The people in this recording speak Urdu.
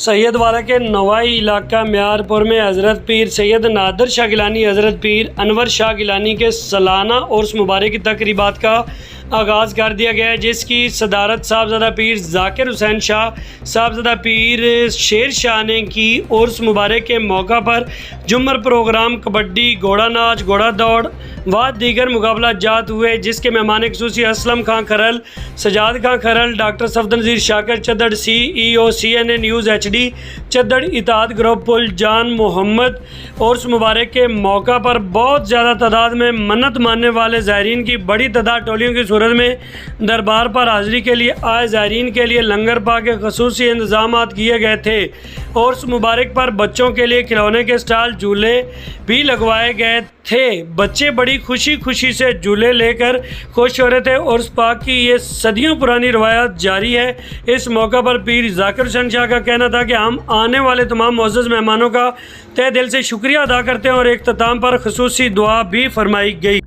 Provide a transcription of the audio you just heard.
سید والا کے نوائی علاقہ میارپور میں حضرت پیر سید نادر شاہ گیلانی حضرت پیر انور شاہ گیلانی کے سالانہ عرس مبارک کی تقریبات کا آغاز کر دیا گیا ہے، جس کی صدارت صاحبزادہ پیر ذاکر حسین شاہ صاحبزادہ پیر شیر شاہ نے کی۔ عرس مبارک کے موقع پر جمر پروگرام، کبڈی، گھوڑا ناچ، گھوڑا دوڑ و دیگر مقابلہ جات ہوئے، جس کے مہمان خصوصی اسلم خان کھرل، سجاد خان کھرل، ڈاکٹر صفدر نذیر شاکر چدڑ، CEO CNA نیوز HD چدڑ، اتحاد گروپ پل جان محمد۔ عرس مبارک کے موقع پر بہت زیادہ تعداد میں منت ماننے والے زائرین کی بڑی تعداد ٹولیوں کی صورت میں دربار پر حاضری کے لیے آئے زائرین کے لیے لنگر پاک کے خصوصی انتظامات کیے گئے تھے۔ عرس مبارک پر بچوں کے لیے کھلونے کے اسٹال، جھولے بھی لگوائے گئے تھے۔ بچے بڑی خوشی سے جھولے لے کر خوش ہو رہے تھے۔ عرس پاک کی یہ صدیوں پرانی روایت جاری ہے۔ اس موقع پر پیر ذاکر حسین شاہ کا کہنا تھا کہ ہم آنے والے تمام معزز مہمانوں کا تہہ دل سے شکریہ ادا کرتے ہیں اور اختتام پر خصوصی دعا بھی فرمائی گئی۔